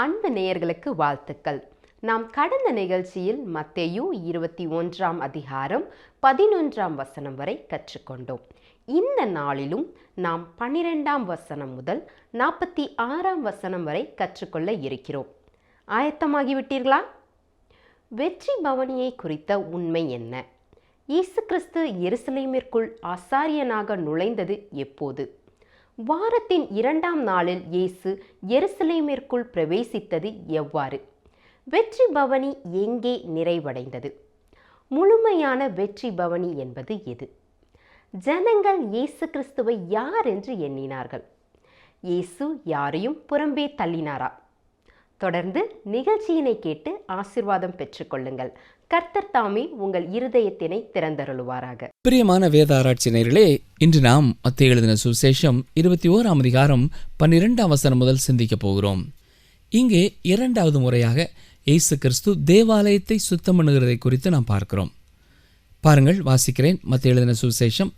அன்பு நேயர்களுக்கு வாழ்த்துக்கள். நாம் கடந்த நிகழ்ச்சியில் மத்தேயு 21 அதிகாரம் 11 வசனம் வரை கற்றுக்கொண்டோம். இந்த நாளிலும் நாம் 12 வசனம் முதல் 46 வசனம் வரை கற்றுக்கொள்ள இருக்கிறோம். ஆயத்தமாகிவிட்டீர்களா? வெற்றி பவனியை குறித்த உண்மை என்ன? இயேசு கிறிஸ்து எருசலேமிற்குள் ஆசாரியனாக நுழைந்தது எப்போது? வாரத்தின் 2ஆம் நாளில் இயேசு எருசலேமிற்குள் பிரவேசித்தது எவ்வாறு? வெற்றி பவனி எங்கே நிறைவடைந்தது? முழுமையான வெற்றி பவனி என்பது எது? ஜனங்கள் இயேசு கிறிஸ்துவை யார் என்று எண்ணினார்கள்? இயேசு யாரையும் புறம்பே தள்ளினாரா? தொடர்ந்து நிகழ்ச்சியினை கேட்டு ஆசீர்வாதம் பெற்றுக்கொள்ளுங்கள். கர்த்தர் தாமே உங்கள் இருதயத்தினை திறந்தருளுவாராக. பிரியமான வேத ஆராய்ச்சி நேயர்களே, இன்று நாம் மத்தேயு எழுதின சுவிசேஷம் 21 அதிகாரம் 12 வசனம் முதல் சிந்திக்கப் போகிறோம். இங்கே 2வது முறையாக இயேசு கிறிஸ்து தேவாலயத்தை சுத்தம் பண்ணுகிறதை குறித்து நாம் பார்க்கிறோம். பாருங்கள், வாசிக்கிறேன். மத்தேயு எழுதின சுவிசேஷம்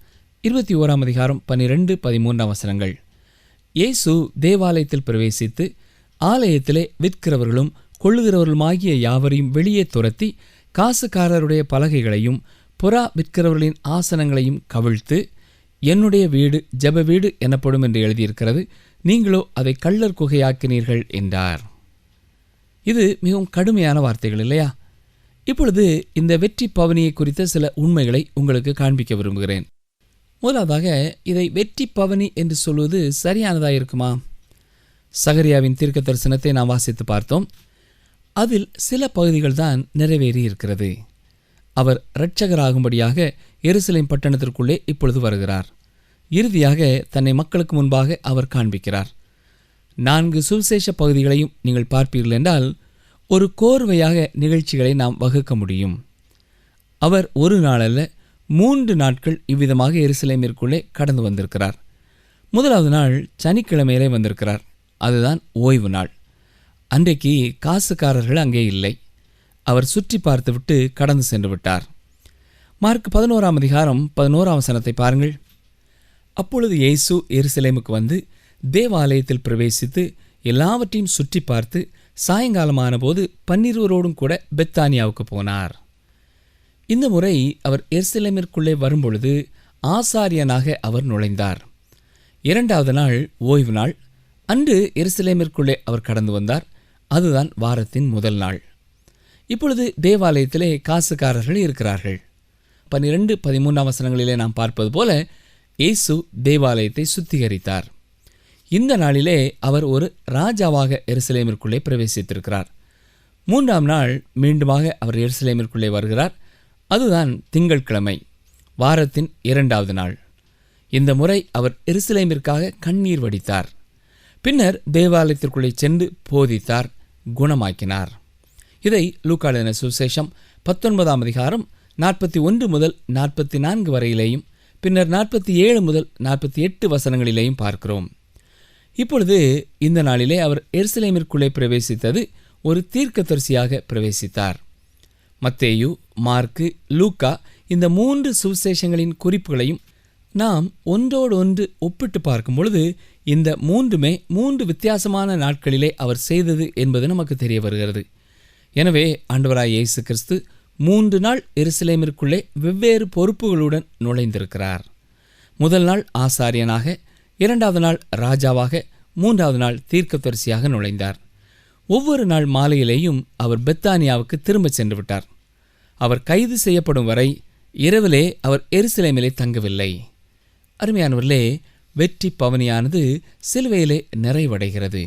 21 அதிகாரம் 12, 13 வசனங்கள். இயேசு தேவாலயத்தில் பிரவேசித்து ஆலயத்திலே விற்கிறவர்களும் கொள்ளுகிறவர்களுமாகிய யாவரையும் வெளியே துரத்தி காசுக்காரருடைய பலகைகளையும் புறா விற்கிறவர்களின் ஆசனங்களையும் கவிழ்த்து, என்னுடைய வீடு ஜெப வீடு எனப்படும் என்று எழுதியிருக்கிறது, நீங்களோ அதை கள்ளர் குகையாக்கினீர்கள் என்றார். இது மிகவும் கடுமையான வார்த்தைகள் இல்லையா? இப்பொழுது இந்த வெற்றி பவனியை குறித்த சில உண்மைகளை உங்களுக்கு காண்பிக்க விரும்புகிறேன். முதலாவதாக, இதை வெற்றி பவனி என்று சொல்வது சரியானதாக இருக்குமா? சகரியாவின் தீர்க்க தரிசனத்தை நாம் வாசித்து பார்த்தோம். அதில் சில பகுதிகள் தான் நிறைவேறி இருக்கிறது. அவர் இரட்சகராகும்படியாக எருசலேம் பட்டணத்திற்குள்ளே இப்பொழுது வருகிறார். இறுதியாக தன்னை மக்களுக்கு முன்பாக அவர் காண்பிக்கிறார். 4 சுவிசேஷ பகுதிகளையும் நீங்கள் பார்ப்பீர்கள் என்றால் ஒரு கோர்வையாக நிகழ்ச்சிகளை நாம் வகுக்க முடியும். அவர் ஒரு நாள் அல்ல, 3 நாட்கள் இவ்விதமாக எருசலேமிற்குள்ளே கடந்து வந்திருக்கிறார். முதலாவது நாள் சனிக்கிழமையிலே வந்திருக்கிறார். அதுதான் ஓய்வு நாள். அன்றைக்கு காசுக்காரர்கள் அங்கே இல்லை. அவர் சுற்றி பார்த்துவிட்டு கடந்து சென்று விட்டார். மார்க் 11 அதிகாரம் 11 வசனத்தை பாருங்கள். அப்பொழுது இயேசு எருசலேமுக்கு வந்து தேவாலயத்தில் பிரவேசித்து எல்லாவற்றையும் சுற்றி பார்த்து சாயங்காலமான போது 12 கூட பெத்தானியாவுக்கு போனார். இந்த முறை அவர் எருசலேமிற்குள்ளே வரும்பொழுது ஆசாரியனாக அவர் நுழைந்தார். 2வது நாள் ஓய்வு நாள். அன்று எருசலேமிற்குள்ளே அவர் கடந்து வந்தார். அதுதான் வாரத்தின் முதல் நாள். இப்பொழுது தேவாலயத்திலே காசுக்காரர்கள் இருக்கிறார்கள். 12, 13 வசனங்களிலே நாம் பார்ப்பது போல இயேசு தேவாலயத்தை சுத்திகரித்தார். இந்த நாளிலே அவர் ஒரு ராஜாவாக எருசலேமிற்குள்ளே பிரவேசித்திருக்கிறார். 3ஆம் நாள் மீண்டுமாக அவர் எருசலேமிற்குள்ளே வருகிறார். அதுதான் திங்கட்கிழமை, வாரத்தின் 2வது நாள். இந்த முறை அவர் எருசலேமிற்காக கண்ணீர் வடித்தார். பின்னர் தேவாலயத்திற்குள்ளே சென்று போதித்தார், குணமாக்கினார். இதை லூக்கா எழுதின சுவிசேஷம் 19 அதிகாரம் 41 முதல் 44 வரையிலேயும் பின்னர் 47 முதல் 48 வசனங்களிலேயும் பார்க்கிறோம். இப்பொழுது இந்த நாளிலே அவர் எருசலேமிற்குள்ளே பிரவேசித்தது ஒரு தீர்க்கதரிசியாக பிரவேசித்தார். மத்தேயு, மார்க்கு, லூக்கா இந்த 3 சுவிசேஷங்களின் குறிப்புகளையும் நாம் ஒன்றோடு ஒன்று ஒப்பிட்டு பார்க்கும் பொழுது இந்த 3மே 3 வித்தியாசமான நாட்களிலே அவர் செய்தது என்பது நமக்கு தெரிய வருகிறது. எனவே ஆண்டவராய் இயேசு கிறிஸ்து 3 நாள் எருசலேமிற்குள்ளே வெவ்வேறு பொறுப்புகளுடன் நுழைந்திருக்கிறார். முதல் நாள் ஆசாரியனாக, 2வது நாள் ராஜாவாக, 3வது நாள் தீர்க்கதரிசியாக நுழைந்தார். ஒவ்வொரு நாள் மாலையிலேயும் அவர் பெத்தானியாவுக்கு திரும்ப சென்று விட்டார். அவர் கைது செய்யப்படும் வரை இரவிலே அவர் எருசலேமிலே தங்கவில்லை. அருமையானவர்களே, வெற்றி பவனியானது சிலுவையிலே நிறைவடைகிறது.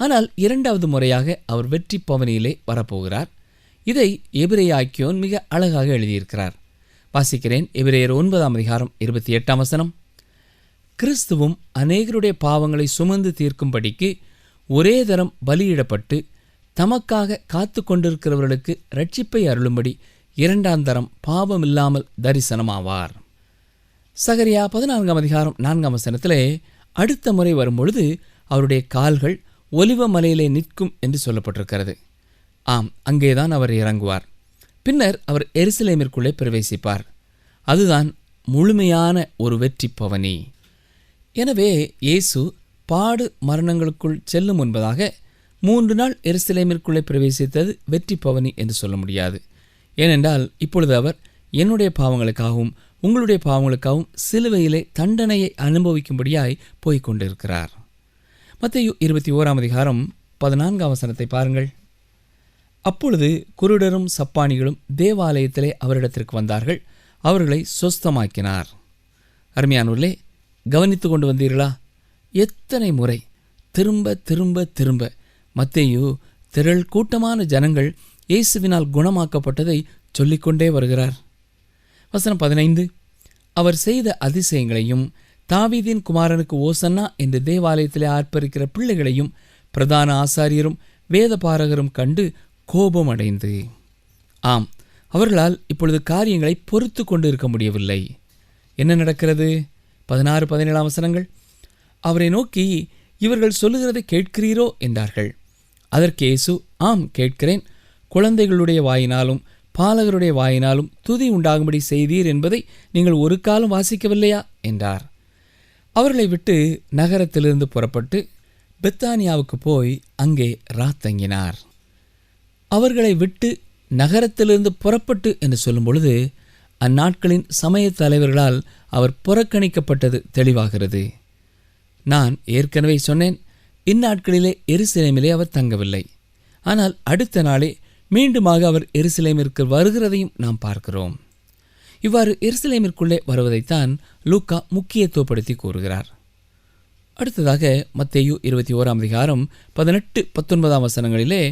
ஆனால் 2வது முறையாக அவர் வெற்றி பவனியிலே வரப்போகிறார். இதை எபிரேயாக்கியோன் மிக அழகாக எழுதியிருக்கிறார். வாசிக்கிறேன். எபிரேயர் 9 அதிகாரம் 28 வசனம். கிறிஸ்துவும் அநேகருடைய பாவங்களை சுமந்து தீர்க்கும்படிக்கு ஒரே தரம் பலியிடப்பட்டு தமக்காக காத்து கொண்டிருக்கிறவர்களுக்கு இரட்சிப்பை அருளும்படி 2ஆம் தரம் பாவமில்லாமல் தரிசனமாவார். சகரியா 14 அதிகாரம் 4 வசனத்திலே அடுத்த முறை வரும்பொழுது அவருடைய கால்கள் ஒலிவ மலையிலே நிற்கும் என்று சொல்லப்பட்டிருக்கிறது. ஆம், அங்கேதான் அவர் இறங்குவார். பின்னர் அவர் எருசலேமிற்குள்ளே பிரவேசிப்பார். அதுதான் முழுமையான ஒரு வெற்றி பவனி. எனவே இயேசு பாடு மரணங்களுக்குள் செல்லும் முன்பதாக 3 நாள் எருசலேமிற்குள்ளே பிரவேசித்தது வெற்றி பவனி என்று சொல்ல முடியாது. ஏனென்றால் இப்பொழுது அவர் என்னுடைய பாவங்களுக்காகவும் உங்களுடைய பாவங்களுக்காகவும் சிலுவையிலே தண்டனையை அனுபவிக்கும்படியாய் போய்க் கொண்டிருக்கிறார். மத்தேயு 21:14 பாருங்கள். அப்பொழுது குருடரும் சப்பானிகளும் தேவாலயத்திலே அவரிடத்திற்கு வந்தார்கள். அவர்களை சொஸ்தமாக்கினார். அருமையானவர்களே, கவனித்து கொண்டு வந்தீர்களா? எத்தனை முறை திரும்ப திரும்ப திரும்ப மத்தேயு திரள் கூட்டமான ஜனங்கள் இயேசுவினால் குணமாக்கப்பட்டதை சொல்லிக்கொண்டே வருகிறார். வசனம் 15, அவர் செய்த அதிசயங்களையும் தாவீதின் குமாரனுக்கு ஓசன்னா என்று தேவாலயத்திலே ஆர்ப்பரிக்கிற பிள்ளைகளையும் பிரதான ஆசாரியரும் வேத பாரகரும் கண்டு கோபம் அடைந்து, ஆம், அவர்களால் இப்பொழுது காரியங்களை பொறுத்து கொண்டு இருக்க முடியவில்லை. என்ன நடக்கிறது? 16-17 வசனங்கள். அவரை நோக்கி, இவர்கள் சொல்லுகிறதை கேட்கிறீரோ என்றார்கள். அதற்கு இயேசு, ஆம், கேட்கிறேன். குழந்தைகளுடைய வாயினாலும் பாலகருடைய வாயினாலும் துதி உண்டாகும்படி செய்தீர் என்பதை நீங்கள் ஒரு காலம் வாசிக்கவில்லையா என்றார். அவர்களை விட்டு நகரத்திலிருந்து புறப்பட்டு பெத்தானியாவுக்கு போய் அங்கே ராத்தங்கினார். அவர்களை விட்டு நகரத்திலிருந்து புறப்பட்டு என்று சொல்லும் பொழுது அந்நாட்களின் சமய தலைவர்களால் அவர் புறக்கணிக்கப்பட்டது தெளிவாகிறது. நான் ஏற்கனவே சொன்னேன், இந்நாட்களிலே எருசலேமிலே அவர் தங்கவில்லை. ஆனால் அடுத்த நாளே மீண்டுமாக அவர் எருசலேமிற்கு வருகிறதையும் நாம் பார்க்கிறோம். இவ்வாறு எருசலேமிற்குள்ளே வருவதைத்தான் லூக்கா முக்கியத்துவப்படுத்தி கூறுகிறார். அடுத்ததாக மத்தேயு 21:18-19 வசனங்களிலே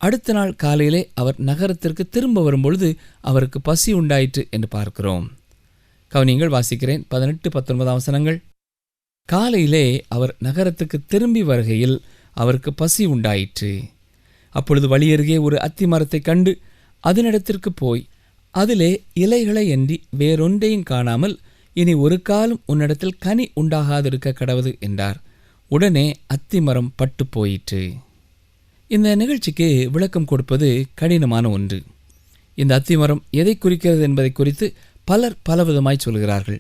அடுத்த நாள் காலையிலே அவர் நகரத்திற்கு திரும்ப வரும்பொழுது அவருக்கு பசி உண்டாயிற்று என்று பார்க்கிறோம். கவனியங்கள், வாசிக்கிறேன். 18-19 வசனங்கள். காலையிலே அவர் நகரத்துக்கு திரும்பி வருகையில் அவருக்கு பசி உண்டாயிற்று. அப்பொழுது வழியருகே ஒரு அத்தி மரத்தை கண்டு அதனிடத்திற்கு போய் அதிலே இலைகளை அன்றி வேறொன்றையும் காணாமல், இனி ஒரு காலம் உன்னிடத்தில் கனி உண்டாகாதிருக்க கடவுது என்றார். உடனே அத்தி மரம் பட்டு போயிற்று. இந்த நிகழ்ச்சிக்கு விளக்கம் கொடுப்பது கடினமான ஒன்று. இந்த அத்திமரம் எதை குறிக்கிறது என்பதை குறித்து பலர் பலவிதமாய் சொல்கிறார்கள்.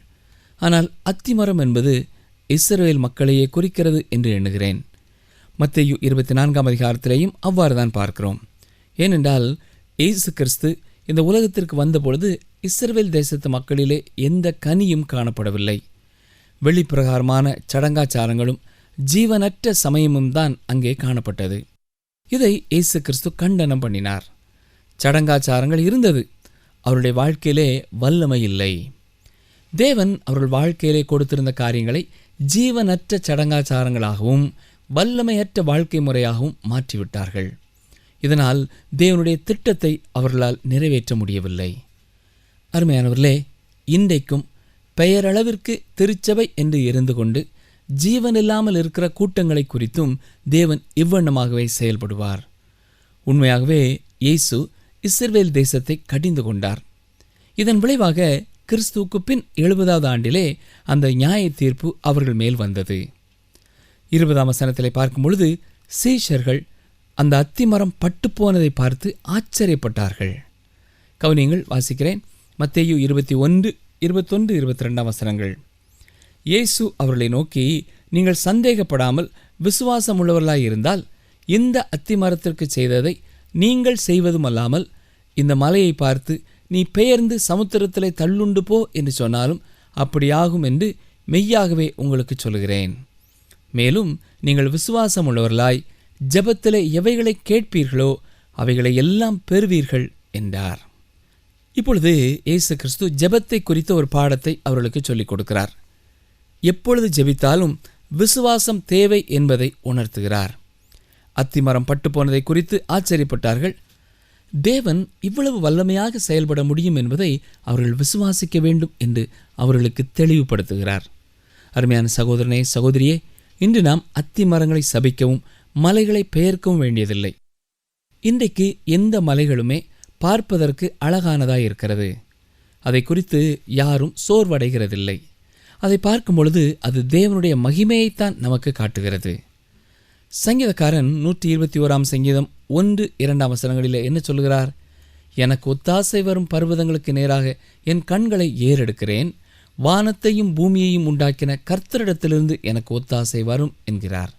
ஆனால் அத்திமரம் என்பது இஸ்ரவேல் மக்களையே குறிக்கிறது என்று எண்ணுகிறேன். மத்தேயு 24 அவ்வாறு தான் பார்க்கிறோம். ஏனென்றால் இயேசு கிறிஸ்து இந்த உலகத்திற்கு வந்தபொழுது இஸ்ரவேல் தேசத்து மக்களிலே எந்த கனியும் காணப்படவில்லை. வெளிப்பிரகாரமான சடங்காச்சாரங்களும் ஜீவனற்ற சமயமும் தான் அங்கே காணப்பட்டது. இதை இயேசு கிறிஸ்து கண்டனம் பண்ணினார். சடங்காச்சாரங்கள் இருந்தது, அவருடைய வாழ்க்கையிலே வல்லமை இல்லை. தேவன் அவர்கள் வாழ்க்கையிலே கொடுத்திருந்த காரியங்களை ஜீவனற்ற சடங்காச்சாரங்களாகவும் வல்லமையற்ற வாழ்க்கை முறையாகவும் மாற்றிவிட்டார்கள். இதனால் தேவனுடைய திட்டத்தை அவர்களால் நிறைவேற்ற முடியவில்லை. அருமையானவர்களே, இன்றைக்கும் பெயரளவிற்கு திருச்சபை என்று இருந்து கொண்டு ஜீவனில்லாமல் இருக்கிற கூட்டங்களை குறித்தும் தேவன் இவ்வண்ணமாகவே செயல்படுவார். உண்மையாகவே இயேசு இஸ்ரவேல் தேசத்தை கடிந்து கொண்டார். இதன் விளைவாக கிறிஸ்துவுக்கு பின் 70வது ஆண்டிலே அந்த நியாய தீர்ப்பு அவர்கள் மேல் வந்தது. 20ஆம் வசனத்திலே பார்க்கும் பொழுது சீஷர்கள் அந்த அத்திமரம் பட்டுப்போனதை பார்த்து ஆச்சரியப்பட்டார்கள். கவனியங்கள், வாசிக்கிறேன். மத்தேயு 21:21-22 வசனங்கள். இயேசு அவர்களை நோக்கி, நீங்கள் சந்தேகப்படாமல் விசுவாசம் உள்ளவர்களாயிருந்தால் இந்த அத்திமரத்திற்கு செய்ததை நீங்கள் செய்வதுமல்லாமல் இந்த மலையை பார்த்து நீ பெயர்ந்து சமுத்திரத்திலே தள்ளுண்டு போ என்று சொன்னாலும் அப்படியாகும் என்று மெய்யாகவே உங்களுக்கு சொல்கிறேன். மேலும் நீங்கள் விசுவாசம் உள்ளவர்களாய் ஜெபத்திலே எவைகளை கேட்பீர்களோ அவைகளை எல்லாம் பெறுவீர்கள் என்றார். இப்பொழுது இயேசு கிறிஸ்து ஜெபத்தை குறித்த ஒரு பாடத்தை அவர்களுக்கு சொல்லிக் கொடுக்கிறார். எப்பொழுது ஜெபித்தாலும் விசுவாசம் தேவை என்பதை உணர்த்துகிறார். அத்திமரம் பட்டு போனதை குறித்து ஆச்சரியப்பட்டார்கள். தேவன் இவ்வளவு வல்லமையாக செயல்பட முடியும் என்பதை அவர்கள் விசுவாசிக்க வேண்டும் என்று அவர்களுக்கு தெளிவுபடுத்துகிறார். அருமையான சகோதரனே, சகோதரியே, இன்று நாம் அத்திமரங்களை சபிக்கவும் மலைகளை பெயர்க்கவும் வேண்டியதில்லை. இன்றைக்கு எந்த மலைகளுமே பார்ப்பதற்கு அழகானதாய் இருக்கிறது. அதை குறித்து யாரும் சோர்வடைகிறதில்லை. அதை பார்க்கும் பொழுது அது தேவனுடைய மகிமையைத்தான் நமக்கு காட்டுகிறது. சங்கீதக்காரன் 121ஆம் சங்கீதம் 1-2 வசனங்களிலே என்ன சொல்கிறார்? எனக்கு ஒத்தாசை வரும் பர்வதங்களுக்கு நேராக என் கண்களை ஏறெடுக்கிறேன், வானத்தையும் பூமியையும் உண்டாக்கின கர்த்தரிடத்திலிருந்து எனக்கு ஒத்தாசை வரும் என்கிறார்.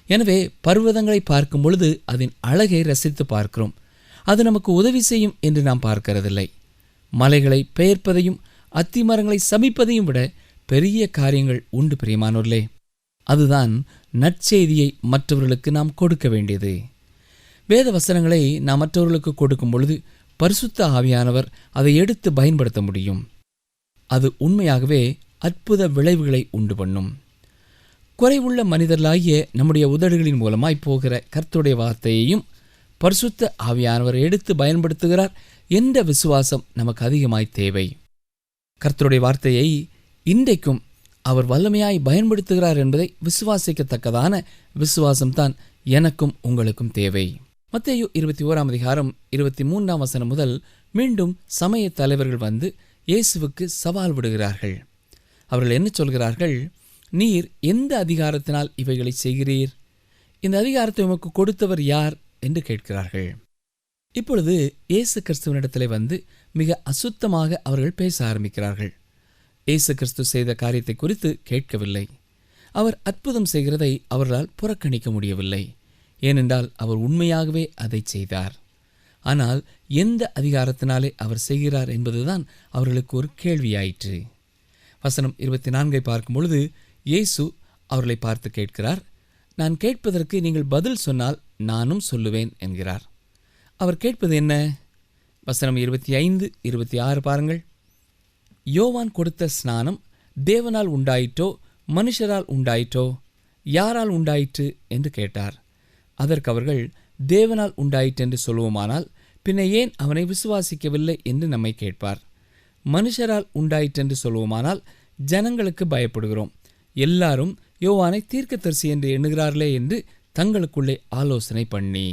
எனவே பர்வதங்களை பார்க்கும் பொழுது அதன் அழகை ரசித்து பார்க்கிறோம். அது நமக்கு உதவி செய்யும் என்று நாம் பார்க்கிறதில்லை. மலைகளை பெயர்ப்பதையும் அத்திமரங்களை சபிப்பதையும் விட பெரிய காரியங்கள் உண்டு பிரியமானோர்களே. அதுதான் நற்செய்தியை மற்றவர்களுக்கு நாம் கொடுக்க வேண்டியது. வேத வசனங்களை நாம் மற்றவர்களுக்கு கொடுக்கும் பொழுது பரிசுத்த ஆவியானவர் அதை எடுத்து பயன்படுத்த முடியும். அது உண்மையாகவே அற்புத விளைவுகளை உண்டு பண்ணும். குறைவுள்ள மனிதர்களாகிய நம்முடைய உதடுகளின் மூலமாய் போகிற கர்த்தருடைய வார்த்தையையும் பரிசுத்த ஆவியானவர் எடுத்து பயன்படுத்துகிறார் என்ற விசுவாசம் நமக்கு அதிகமாய் தேவை. கர்த்தருடைய வார்த்தையை இன்றைக்கும் அவர் வல்லமையாய் பயன்படுத்துகிறார் என்பதை விசுவாசிக்கத்தக்கதான விசுவாசம்தான் எனக்கும் உங்களுக்கும் தேவை. மத்தேயு 21:23 முதல் மீண்டும் சமய தலைவர்கள் வந்து இயேசுவுக்கு சவால் விடுகிறார்கள். அவர்கள் என்ன சொல்கிறார்கள்? நீர் எந்த அதிகாரத்தினால் இவைகளை செய்கிறீர்? இந்த அதிகாரத்தை உமக்கு கொடுத்தவர் யார் என்று கேட்கிறார்கள். இப்பொழுது இயேசு கிறிஸ்துவனிடத்தில் வந்து மிக அசுத்தமாக அவர்கள் பேச ஆரம்பிக்கிறார்கள். இயேசு கிறிஸ்து செய்த காரியத்தை குறித்து கேட்கவில்லை. அவர் அற்புதம் செய்கிறதை அவர்களால் புறக்கணிக்க முடியவில்லை. ஏனென்றால் அவர் உண்மையாகவே அதை செய்தார். ஆனால் எந்த அதிகாரத்தினாலே அவர் செய்கிறார் என்பதுதான் அவர்களுக்கு ஒரு கேள்வியாயிற்று. வசனம் 24 பார்க்கும் பொழுது இயேசு அவர்களை பார்த்து கேட்கிறார். நான் கேட்பதற்கு நீங்கள் பதில் சொன்னால் நானும் சொல்லுவேன் என்கிறார். அவர் கேட்பது என்ன? வசனம் 25-26 பாருங்கள். யோவான் கொடுத்த ஸ்நானம் தேவனால் உண்டாயிற்றோ மனுஷரால் உண்டாயிற்றோ? யாரால் உண்டாயிற்று என்று கேட்டார். அதற்கு அவர்கள், தேவனால் உண்டாயிற்று என்று சொல்லுவோமானால் பின்ன ஏன் அவனை விசுவாசிக்கவில்லை என்று நம்மை கேட்பார். மனுஷரால் உண்டாயிற்று என்று சொல்லுவோமானால் ஜனங்களுக்கு பயப்படுகிறோம், எல்லாரும் யோவானை தீர்க்கதரிசி என்று எண்ணுகிறார்களே என்று தங்களுக்குள்ளே ஆலோசனை பண்ணி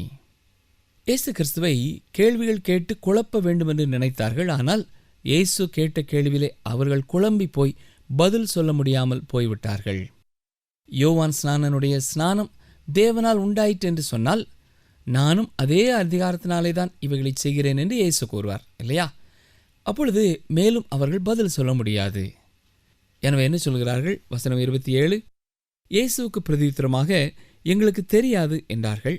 இயேசு கிறிஸ்துவை கேள்விகள் கேட்டு குழப்ப வேண்டும் என்று நினைத்தார்கள். ஆனால் இயேசு கேட்ட கேள்வியிலே அவர்கள் குழம்பி போய் பதில் சொல்ல முடியாமல் போய்விட்டார்கள். யோவான் ஸ்நானனுடைய ஸ்நானம் தேவனால் உண்டாயிற்று என்று சொன்னால் நானும் அதே அதிகாரத்தினாலே தான் இவைகளை செய்கிறேன் என்று இயேசு கூறுவார் இல்லையா? அப்பொழுது மேலும் அவர்கள் பதில் சொல்ல முடியாது. எனவே என்ன சொல்கிறார்கள்? வசனம் 27, இயேசுவுக்கு பிரதியுத்தரமாக, எங்களுக்கு தெரியாது என்றார்கள்.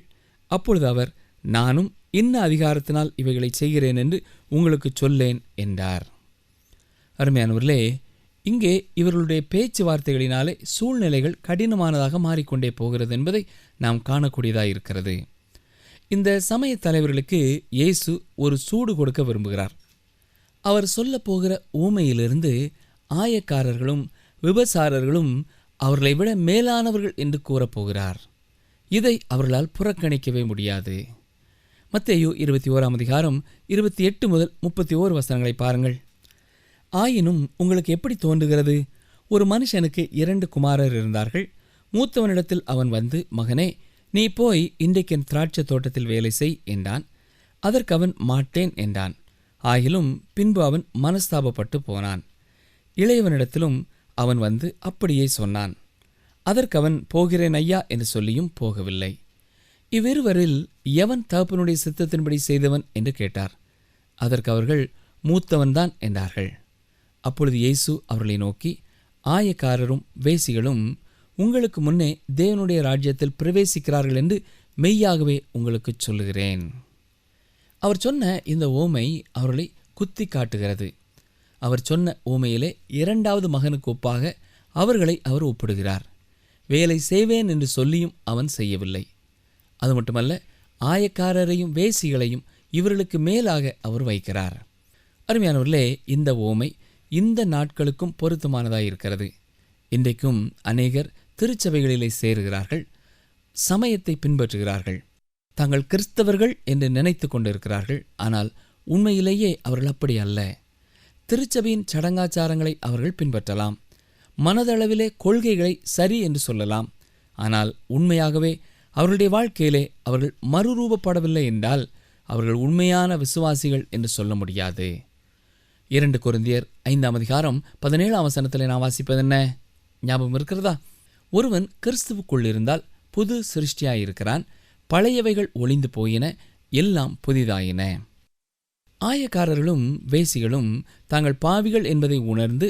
அப்பொழுது அவர், நானும் இன்ன அதிகாரத்தினால் இவைகளை செய்கிறேன் என்று உங்களுக்கு சொல்லேன் என்றார். அருமையானவர்களே, இங்கே இவர்களுடைய பேச்சுவார்த்தைகளினாலே சூழ்நிலைகள் கடினமானதாக மாறிக்கொண்டே போகிறது என்பதை நாம் காணக்கூடியதாக இருக்கிறது. இந்த சமய தலைவர்களுக்கு இயேசு ஒரு சூடு கொடுக்க விரும்புகிறார். அவர் சொல்ல போகிற ஊமையிலிருந்து ஆயக்காரர்களும் விபசாரர்களும் அவர்களை விட மேலானவர்கள் என்று கூறப்போகிறார். இதை அவர்களால் புறக்கணிக்கவே முடியாது. மத்தேயு 21:28 முதல் 31 வசனங்களை பாருங்கள். ஆயினும் உங்களுக்கு எப்படி தோன்றுகிறது? ஒரு மனுஷனுக்கு 2 குமாரர் இருந்தார்கள். மூத்தவனிடத்தில் அவன் வந்து, மகனே, நீ போய் இன்றைக்கு என் திராட்சை தோட்டத்தில் வேலை செய் என்றான். அதற்கு அவன் மாட்டேன் என்றான். ஆகிலும் பின்பு அவன் மனஸ்தாபப்பட்டு போனான். இளையவனிடத்திலும் அவன் வந்து அப்படியே சொன்னான். அதற்கு அவன், போகிறேன் ஐயா என்று சொல்லியும் போகவில்லை. இவ்விருவரில் எவன் தகப்பனுடைய சித்தத்தின்படி செய்தவன் என்று கேட்டார். அதற்கு அவர்கள், மூத்தவன்தான் என்றார்கள். அப்பொழுது இயேசு அவர்களை நோக்கி, ஆயக்காரரும் வேசிகளும் உங்களுக்கு முன்னே தேவனுடைய ராஜ்யத்தில் பிரவேசிக்கிறார்கள் என்று மெய்யாகவே உங்களுக்கு சொல்லுகிறேன். அவர் சொன்ன இந்த ஓமை அவர்களை குத்தி காட்டுகிறது. அவர் சொன்ன ஓமையிலே 2வது மகனுக்கு ஒப்பாக அவர்களை அவர் ஒப்பிடுகிறார். வேலை செய்வேன் என்று சொல்லியும் அவன் செய்யவில்லை. அது மட்டுமல்ல, ஆயக்காரரையும் வேசிகளையும் இவர்களுக்கு மேலாக அவர் வைக்கிறார். அருமையானவர்களே, இந்த ஓமை இந்த நாட்களுக்கும் பொருத்தமானதாக இருக்கிறது. இன்றைக்கும் அநேகர் திருச்சபைகளிலே சேருகிறார்கள், சமயத்தை பின்பற்றுகிறார்கள், தாங்கள் கிறிஸ்தவர்கள் என்று நினைத்து கொண்டிருக்கிறார்கள். ஆனால் உண்மையிலேயே அவர்கள் அப்படி அல்ல. திருச்சபையின் சடங்காச்சாரங்களை அவர்கள் பின்பற்றலாம், மனதளவிலே கொள்கைகளை சரி என்று சொல்லலாம். ஆனால் உண்மையாகவே அவர்களுடைய வாழ்க்கையிலே அவர்கள் மறுரூபப்படவில்லை என்றால் அவர்கள் உண்மையான விசுவாசிகள் என்று சொல்ல முடியாது. 2 கொரிந்தியர் 5:17 நாம் வாசிப்பது என்ன? ஞாபகம் இருக்கிறதா? ஒருவன் கிறிஸ்துவுக்குள் இருந்தால் புது சிருஷ்டியாயிருக்கிறான், பழையவைகள் ஒளிந்து போயின, எல்லாம் புதிதாயின. ஆயக்காரர்களும் வேசிகளும் தாங்கள் பாவிகள் என்பதை உணர்ந்து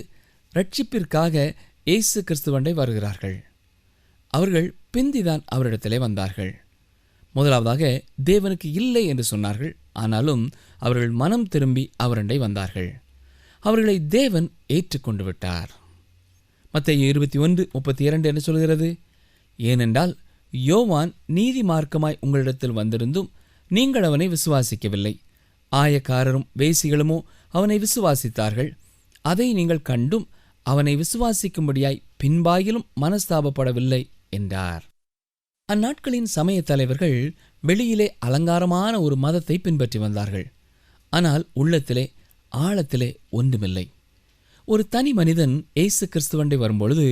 ரட்சிப்பிற்காக இயேசு கிறிஸ்துவண்டை வருகிறார்கள். அவர்கள் பிந்திதான் அவரிடத்திலே வந்தார்கள். முதலாவதாக தேவனுக்கு இல்லை என்று சொன்னார்கள். ஆனாலும் அவர்கள் மனம் திரும்பி அவரண்டை வந்தார்கள். அவர்களை தேவன் ஏற்றுக்கொண்டு விட்டார். மத்தேயு 21:32 என்று சொல்கிறது, ஏனென்றால் யோவான் நீதி மார்க்கமாய் உங்களிடத்தில் வந்திருந்தும் நீங்கள் அவனை விசுவாசிக்கவில்லை. ஆயக்காரரும் வேசிகளுமோ அவனை விசுவாசித்தார்கள். அதை நீங்கள் கண்டும் அவனை விசுவாசிக்கும்படியாய் பின்பாயிலும் மனஸ்தாபப்படவில்லை என்றார். அந்நாட்களின் சமய தலைவர்கள் வெளியிலே அலங்காரமான ஒரு மதத்தை பின்பற்றி வந்தார்கள். ஆனால் உள்ளத்திலே ஆழத்திலே ஒன்றுமில்லை. ஒரு தனி மனிதன் இயேசு கிறிஸ்துவண்டை வரும்பொழுது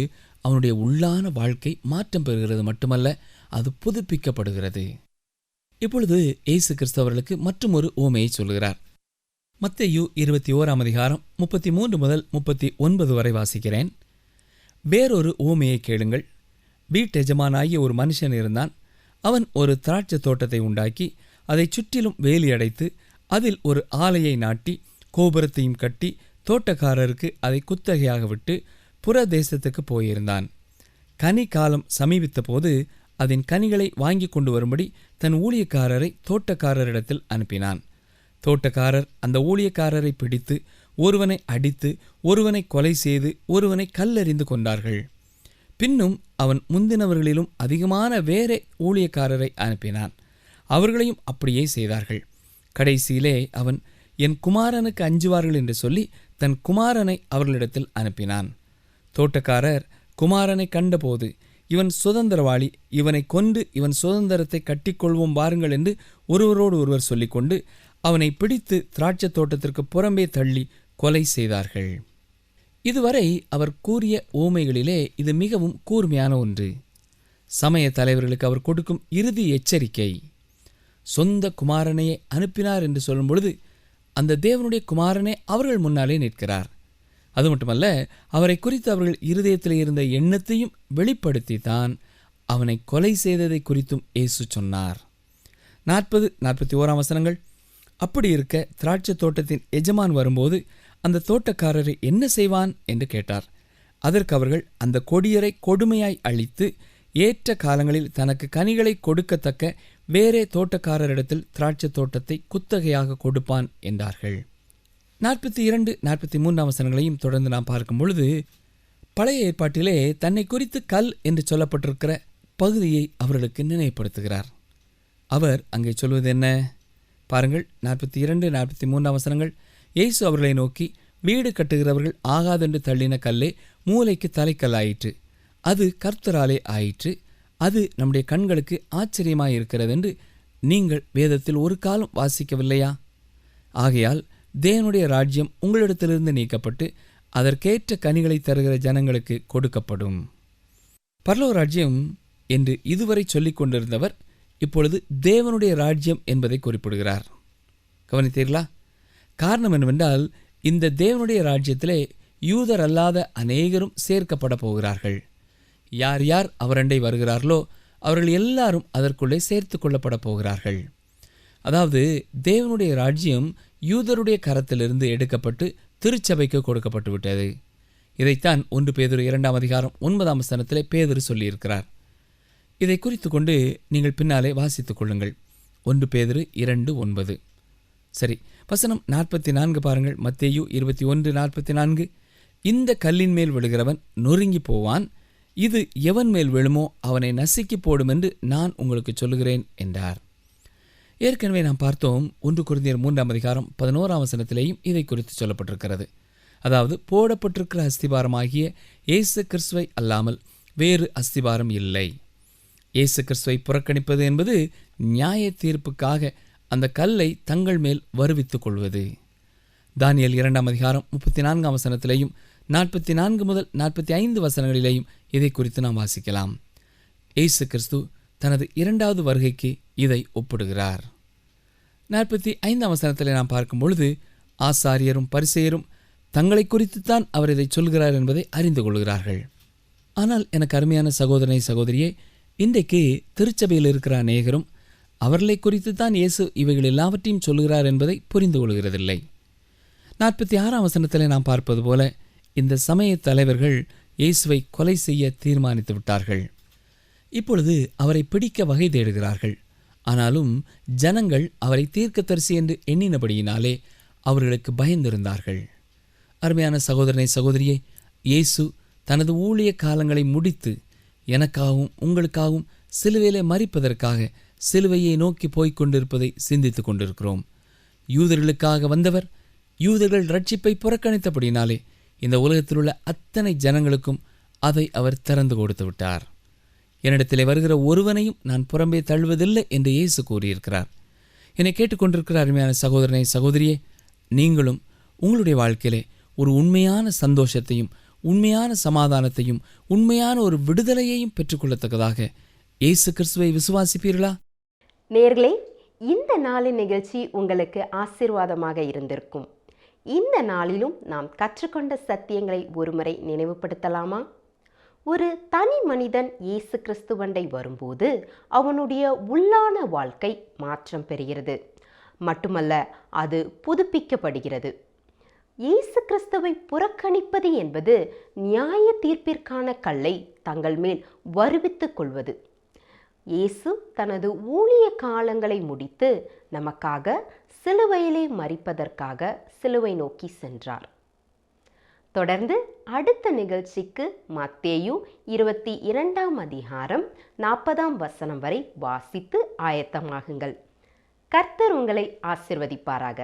அவனுடைய உள்ளான வாழ்க்கை மாற்றம் பெறுகிறது மட்டுமல்ல, அது புதுப்பிக்கப்படுகிறது. இப்பொழுது இயேசு கிறிஸ்து அவர்களுக்கு மற்றும் ஒரு உவமையை சொல்கிறார். மத்தேயு 21:33 முதல் 39 வரை வாசிக்கிறேன். வேறொரு உவமையை கேளுங்கள். வீட்டெஜமானாகிய ஒரு மனுஷன் இருந்தான். அவன் ஒரு திராட்சை தோட்டத்தை உண்டாக்கி அதைச் சுற்றிலும் வேலி அடைத்து அதில் ஒரு ஆலையை நாட்டி கோபுரத்தையும் கட்டி தோட்டக்காரருக்கு அதை குத்தகையாக விட்டு புற தேசத்துக்கு போயிருந்தான். கனி காலம் சமீபித்த போது அதன் கனிகளை வாங்கி கொண்டு வரும்படி தன் ஊழியக்காரரை தோட்டக்காரரிடத்தில் அனுப்பினான். தோட்டக்காரர் அந்த ஊழியக்காரரை பிடித்து ஒருவனை அடித்து ஒருவனை கொலை செய்து ஒருவனை கல்லெறிந்து கொண்டார்கள். பின்னும் அவன் முந்தினவர்களிலும் அதிகமான வேறே ஊழியக்காரரை அனுப்பினான். அவர்களையும் அப்படியே செய்தார்கள். கடைசியிலே அவன் என் குமாரனுக்கு அஞ்சுவார்கள் என்று சொல்லி தன் குமாரனை அவர்களிடத்தில் அனுப்பினான். தோட்டக்காரர் குமாரனை கண்டபோது, இவன் சுதந்திரவாளி, இவனை கொண்டு இவன் சுதந்திரத்தை கட்டிக்கொள்வோம் வாருங்கள் என்று ஒருவரோடு ஒருவர் சொல்லிக்கொண்டு அவனை பிடித்து திராட்சை தோட்டத்திற்கு புறம்பே தள்ளி கொலை செய்தார்கள். இதுவரை அவர் கூறிய உவமைகளிலே இது மிகவும் கூர்மையான ஒன்று. சமய தலைவர்களுக்கு அவர் கொடுக்கும் இறுதி எச்சரிக்கை. சொந்த குமாரனையே அனுப்பினார் என்று சொல்லும் பொழுது அந்த தேவனுடைய குமாரனே அவர்கள் முன்னாலே நிற்கிறார். அது மட்டுமல்ல, அவரை குறித்து அவர்கள் இருதயத்தில் இருந்த எண்ணத்தையும் வெளிப்படுத்தித்தான் அவனை கொலை செய்ததை குறித்தும் இயேசு சொன்னார். 40-41 வசனங்கள். அப்படி இருக்க திராட்சை தோட்டத்தின் எஜமான் வரும்போது அந்த தோட்டக்காரரை என்ன செய்வான் என்று கேட்டார். அதற்கு அவர்கள், அந்த கொடியரை கொடுமையாய் அழித்து ஏற்ற காலங்களில் தனக்கு கனிகளை கொடுக்கத்தக்க வேறே தோட்டக்காரரிடத்தில் திராட்சை தோட்டத்தை குத்தகையாக கொடுப்பான் என்றார்கள். 42-43 வசனங்களையும் தொடர்ந்து நாம் பார்க்கும் பொழுது பழைய ஏற்பாட்டிலே தன்னை குறித்து கல் என்று சொல்லப்பட்டிருக்கிற பகுதியை அவர்களுக்கு நினைவுபடுத்துகிறார். அவர் அங்கே சொல்வது என்ன பாருங்கள். 42-43 வசனங்கள். இயேசு அவர்களை நோக்கி, வீடு கட்டுகிறவர்கள் ஆகாதென்று தள்ளின கல்லே மூலைக்கு தலைக்கல்லாயிற்று. அது கர்த்தராலே ஆயிற்று. அது நம்முடைய கண்களுக்கு ஆச்சரியமாயிருக்கிறது என்று நீங்கள் வேதத்தில் ஒரு காலம் வாசிக்கவில்லையா? ஆகையால் தேவனுடைய ராஜ்யம் உங்களிடத்திலிருந்து நீக்கப்பட்டு அதற்கேற்ற கனிகளை தருகிற ஜனங்களுக்கு கொடுக்கப்படும். பரலோக ராஜ்யம் என்று இதுவரை சொல்லிக் கொண்டிருந்தவர் இப்பொழுது தேவனுடைய ராஜ்யம் என்பதை குறிப்பிடுகிறார். கவனித்தீர்களா? காரணம் என்னவென்றால், இந்த தேவனுடைய ராஜ்யத்திலே யூதர் அல்லாத அநேகரும் சேர்க்கப்பட போகிறார்கள். யார் யார் அவரண்டை வருகிறார்களோ அவர்கள் எல்லாரும் அதற்குள்ளே சேர்த்து கொள்ளப்பட போகிறார்கள். அதாவது தேவனுடைய ராஜ்யம் யூதருடைய கரத்திலிருந்து எடுக்கப்பட்டு திருச்சபைக்கு கொடுக்கப்பட்டு விட்டது. இதைத்தான் 1 பேதுரு 2:9 வசனத்திலே பேதுரு சொல்லியிருக்கிறார். இதை குறித்து கொண்டு நீங்கள் பின்னாலே வாசித்துக் கொள்ளுங்கள். 1 பேதுரு 2:9. சரி, வசனம் 44 பாருங்கள். மத்தேயு 21:44. இந்த கல்லின் மேல் விழுகிறவன் நொறுங்கி போவான், இது எவன் மேல் விழுமோ அவனை நசுக்கி போடும் என்று நான் உங்களுக்கு சொல்லுகிறேன் என்றார். ஏற்கனவே நாம் பார்த்தோம். 1 கொரிந்தியர் 3:11 வசனத்திலேயும் இதை குறித்து சொல்லப்பட்டிருக்கிறது. அதாவது போடப்பட்டிருக்கிற அஸ்திபாரமாகிய இயேசு கிறிஸ்துவை அல்லாமல் வேறு அஸ்திபாரம் இல்லை. இயேசு கிறிஸ்துவை புறக்கணிப்பது என்பது நியாய தீர்ப்புக்காக அந்த கல்லை தங்கள் மேல் வருவித்துக் கொள்வது. தானியேல் 2:34 வசனத்திலேயும் 44 முதல் 45 வசனங்களிலேயும் இதை குறித்து நாம் வாசிக்கலாம். இயேசு கிறிஸ்து தனது 2வது வருகைக்கு இதை ஒப்பிடுகிறார். 45 வசனத்திலே நாம் பார்க்கும் பொழுது ஆசாரியரும் பரிசேயரும் தங்களை குறித்துத்தான் அவர் இதை சொல்கிறார் என்பதை அறிந்து கொள்கிறார்கள். ஆனால் எனக்கு அருமையான சகோதரனை சகோதரியே, இன்றைக்கு திருச்சபையில் இருக்கிற அநேகரும் அவர்களை குறித்துத்தான் இயேசு இவைகள் எல்லாவற்றையும் சொல்கிறார் என்பதை புரிந்து கொள்கிறதில்லை. 46 வசனத்திலே நாம் பார்ப்பது போல இந்த சமய தலைவர்கள் இயேசுவை கொலை செய்ய தீர்மானித்து விட்டார்கள். இப்பொழுது அவரை பிடிக்க வகை தேடுகிறார்கள். ஆனாலும் ஜனங்கள் அவரை தீர்க்கதரிசி என்று எண்ணினபடியினாலே அவர்களுக்கு பயந்திருந்தார்கள். அருமையான சகோதரனை சகோதரியே, இயேசு தனது ஊழிய காலங்களை முடித்து எனக்காகவும் உங்களுக்காகவும் சிலுவையிலே மரிப்பதற்காக சிலுவையை நோக்கி போய்க் கொண்டிருப்பதை சிந்தித்துக் கொண்டிருக்கிறோம். யூதர்களுக்காக வந்தவர் யூதர்கள் ரட்சிப்பை புறக்கணித்தபடினாலே இந்த உலகத்தில் உள்ள அத்தனை ஜனங்களுக்கும் அதை அவர் திறந்து கொடுத்து விட்டார். என்னிடத்திலே வருகிற ஒருவனையும் நான் புறம்பே தள்ளுவதில்லை என்று இயேசு கூறியிருக்கிறார். என்னை கேட்டுக்கொண்டிருக்கிற அருமையான சகோதரனை சகோதரியே, நீங்களும் உங்களுடைய வாழ்க்கையிலே ஒரு உண்மையான சந்தோஷத்தையும் உண்மையான சமாதானத்தையும் உண்மையான ஒரு விடுதலையையும் பெற்றுக்கொள்ளத்தக்கதாக இயேசு கிறிஸ்துவை விசுவாசிப்பீர்களா? நேயர்களே, இந்த நாளின் நிகழ்ச்சி உங்களுக்கு ஆசீர்வாதமாக இருந்திருக்கும். இந்த நாளிலும் நாம் கற்றுக்கொண்ட சத்தியங்களை ஒருமுறை நினைவுபடுத்தலாமா? ஒரு தனி மனிதன் இயேசு கிறிஸ்துவண்டை வரும்போது அவனுடைய உள்ளான வாழ்க்கை மாற்றம் பெறுகிறது. மட்டுமல்ல, அது புதுப்பிக்கப்படுகிறது. இயேசு கிறிஸ்துவை புறக்கணிப்பது என்பது நியாய தீர்ப்பிற்கான கல்லை தங்கள் மேல் வருவித்துக் கொள்வது. இயேசு தனது ஊழிய காலங்களை முடித்து நமக்காக சிலுவையிலே மரிப்பதற்காக சிலுவை நோக்கி சென்றார். தொடர்ந்து அடுத்த நிகழ்ச்சிக்கு மத்தேயு 22 அதிகாரம் 40 வரை வாசித்து ஆயத்தமாகுங்கள். கர்த்தர் உங்களை ஆசீர்வதிப்பாராக.